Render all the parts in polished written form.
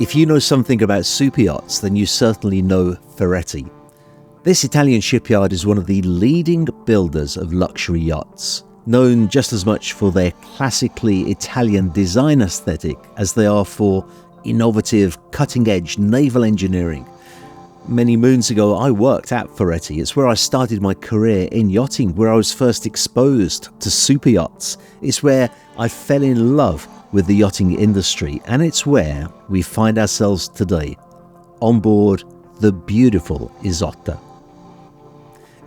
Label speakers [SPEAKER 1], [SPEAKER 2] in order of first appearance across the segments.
[SPEAKER 1] If you know something about super yachts, then you certainly know Ferretti. This Italian shipyard is one of the leading builders of luxury yachts, known just as much for their classically Italian design aesthetic as they are for innovative, cutting-edge naval engineering. Many moons ago, I worked at Ferretti. It's where I started my career in yachting, where I was first exposed to super yachts. It's where I fell in love with the yachting industry, and it's where we find ourselves today, on board the beautiful ISOTTA.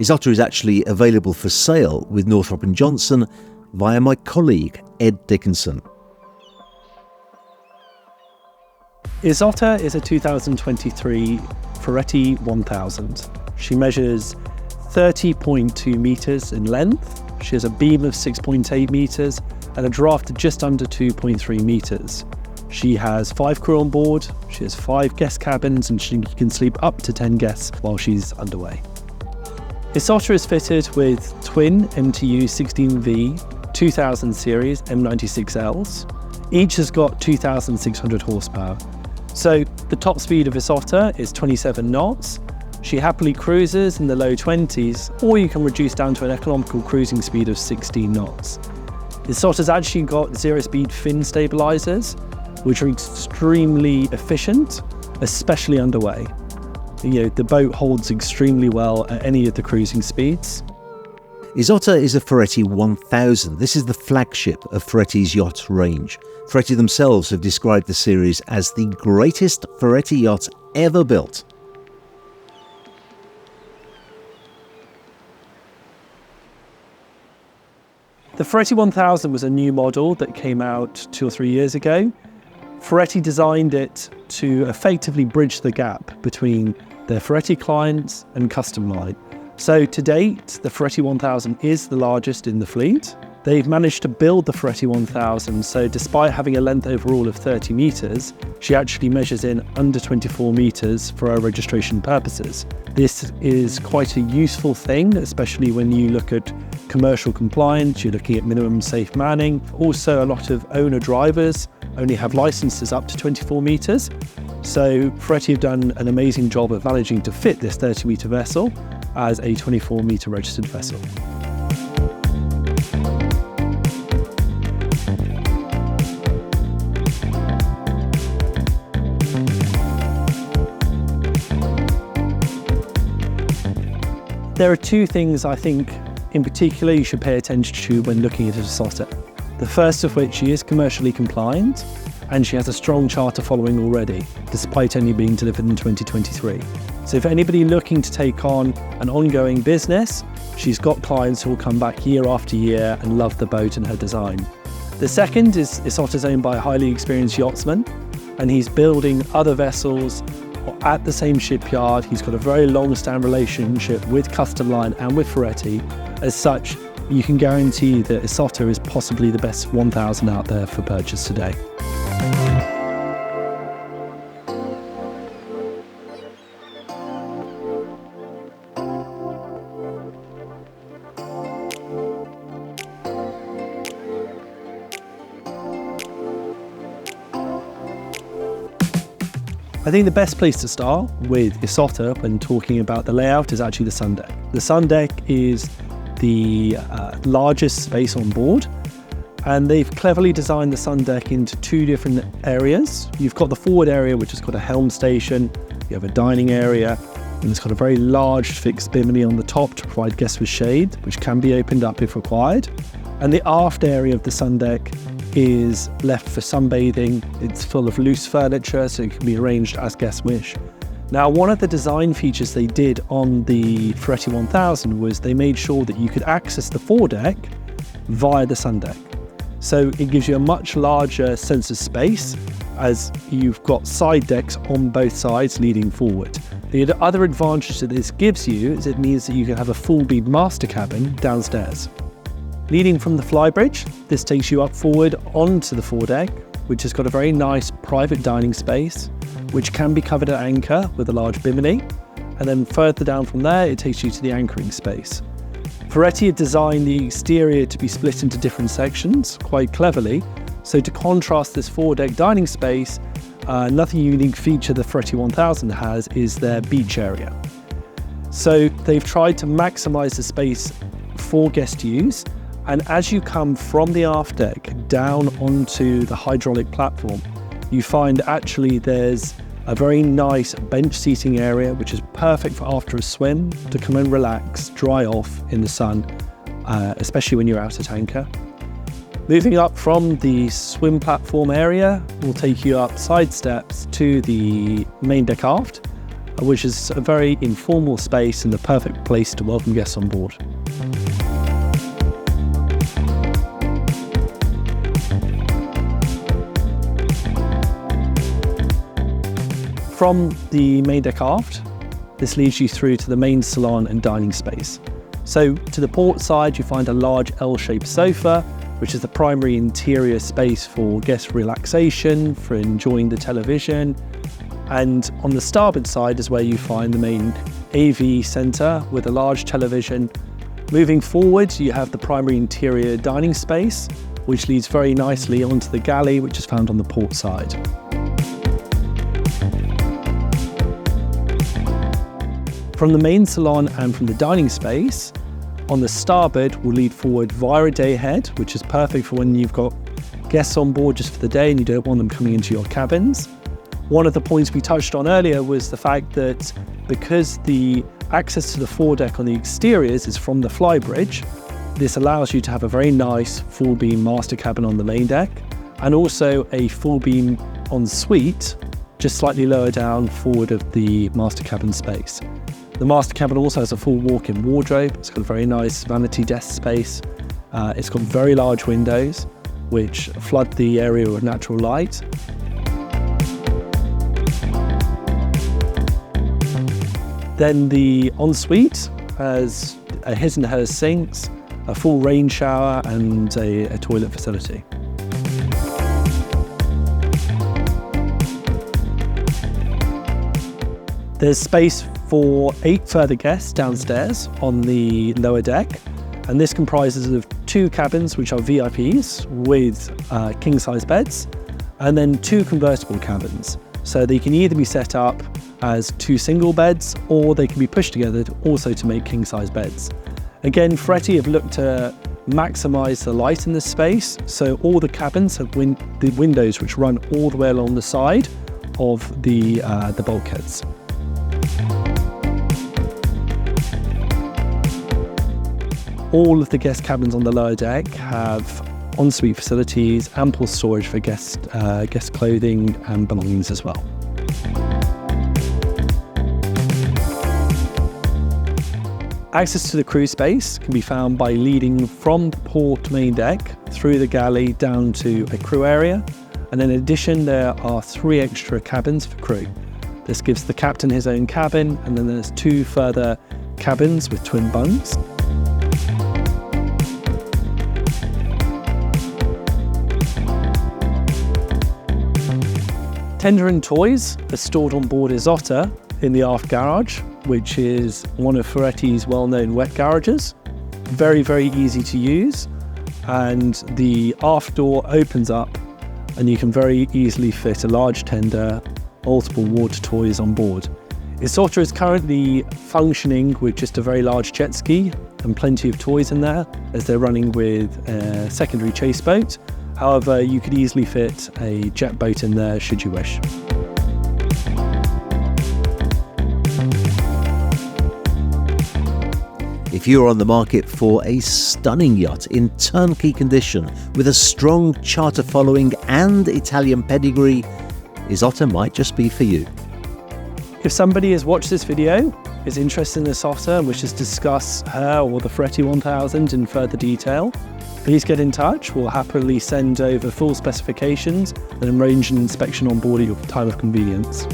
[SPEAKER 1] ISOTTA is actually available for sale with Northrop & Johnson via my colleague, Ed Dickinson.
[SPEAKER 2] ISOTTA is a 2023 Ferretti 1000. She measures 30.2 meters in length. She has a beam of 6.8 meters and a draft of just under 2.3 meters. She has 5 crew on board, she has 5 guest cabins, and she can sleep up to 10 guests while she's underway. ISOTTA is fitted with twin MTU 16V 2000 series M96Ls. Each has got 2,600 horsepower. So the top speed of ISOTTA is 27 knots. She happily cruises in the low 20s, or you can reduce down to an economical cruising speed of 16 knots. ISOTTA's actually got zero-speed fin stabilizers, which are extremely efficient, especially underway. The boat holds extremely well at any of the cruising speeds.
[SPEAKER 1] ISOTTA is a Ferretti 1000. This is the flagship of Ferretti's yacht range. Ferretti themselves have described the series as the greatest Ferretti yacht ever built.
[SPEAKER 2] The Ferretti 1000 was a new model that came out 2 or 3 years ago. Ferretti designed it to effectively bridge the gap between their Ferretti clients and custom line. So to date, the Ferretti 1000 is the largest in the fleet. They've managed to build the Ferretti 1000, so despite having a length overall of 30 meters, she actually measures in under 24 meters for our registration purposes. This is quite a useful thing, especially when you look at commercial compliance, you're looking at minimum safe manning. Also, a lot of owner drivers only have licenses up to 24 meters. So Ferretti have done an amazing job of managing to fit this 30-meter vessel as a 24-meter registered vessel. There are 2 things I think in particular you should pay attention to when looking at ISOTTA. The first of which, she is commercially compliant and she has a strong charter following already, despite only being delivered in 2023. So if anybody looking to take on an ongoing business, she's got clients who will come back year after year and love the boat and her design. The second is ISOTTA's owned by a highly experienced yachtsman, and he's building other vessels at the same shipyard. He's got a very long-standing relationship with Custom Line and with Ferretti. As such, you can guarantee that ISOTTA is possibly the best 1000 out there for purchase today. I think the best place to start with ISOTTA when talking about the layout is actually the sun deck. The sun deck is the largest space on board, and they've cleverly designed the sun deck into 2 different areas. You've got the forward area, which has got a helm station, you have a dining area, and it's got a very large fixed bimini on the top to provide guests with shade, which can be opened up if required. And the aft area of the sun deck is left for sunbathing. It's full of loose furniture, so it can be arranged as guests wish. Now, one of the design features they did on the Ferretti 1000 was they made sure that you could access the foredeck via the sun deck. So it gives you a much larger sense of space, as you've got side decks on both sides leading forward. The other advantage that this gives you is it means that you can have a full beam master cabin downstairs. Leading from the flybridge, this takes you up forward onto the foredeck, which has got a very nice private dining space, which can be covered at anchor with a large bimini. And then further down from there, it takes you to the anchoring space. Ferretti had designed the exterior to be split into different sections quite cleverly. So to contrast this foredeck dining space, another unique feature the Ferretti 1000 has is their beach area. So they've tried to maximize the space for guest use, and as you come from the aft deck down onto the hydraulic platform, you find actually there's a very nice bench seating area, which is perfect for after a swim to come and relax, dry off in the sun, especially when you're out at anchor. Moving up from the swim platform area will take you up side steps to the main deck aft, which is a very informal space and the perfect place to welcome guests on board. From the main deck aft, this leads you through to the main salon and dining space. So to the port side, you find a large L-shaped sofa, which is the primary interior space for guest relaxation, for enjoying the television. And on the starboard side is where you find the main AV centre with a large television. Moving forward, you have the primary interior dining space, which leads very nicely onto the galley, which is found on the port side. From the main salon and from the dining space, on the starboard will lead forward via a day head, which is perfect for when you've got guests on board just for the day and you don't want them coming into your cabins. One of the points we touched on earlier was the fact that because the access to the foredeck on the exteriors is from the flybridge, this allows you to have a very nice full beam master cabin on the main deck, and also a full beam ensuite just slightly lower down forward of the master cabin space. The master cabin also has a full walk-in wardrobe. It's got a very nice vanity desk space. It's got very large windows, which flood the area with natural light. Then the ensuite has a his and hers sinks, a full rain shower, and a toilet facility. There's space for 8 further guests downstairs on the lower deck, and this comprises of 2 cabins which are VIPs with king-size beds, and then 2 convertible cabins. So they can either be set up as 2 single beds, or they can be pushed together also to make king-size beds. Again, Ferretti have looked to maximize the light in this space, so all the cabins have the windows which run all the way along the side of the bulkheads. All of the guest cabins on the lower deck have ensuite facilities, ample storage for guest clothing and belongings as well. Access to the crew space can be found by leading from the port main deck through the galley down to a crew area, and in addition there are 3 extra cabins for crew. This gives the captain his own cabin, and then there's 2 further cabins with twin bunks. Tender and toys are stored on board ISOTTA in the aft garage, which is one of Ferretti's well-known wet garages. Very, very easy to use, and the aft door opens up and you can very easily fit a large tender, multiple water toys on board. ISOTTA is currently functioning with just a very large jet ski and plenty of toys in there, as they're running with a secondary chase boat. However, you could easily fit a jet boat in there should you wish.
[SPEAKER 1] If you're on the market for a stunning yacht in turnkey condition with a strong charter following and Italian pedigree, ISOTTA might just be for you.
[SPEAKER 2] If somebody has watched this video, is interested in ISOTTA and wishes to discuss her or the Ferretti 1000 in further detail, please get in touch. We'll happily send over full specifications and arrange an inspection on board at your time of convenience.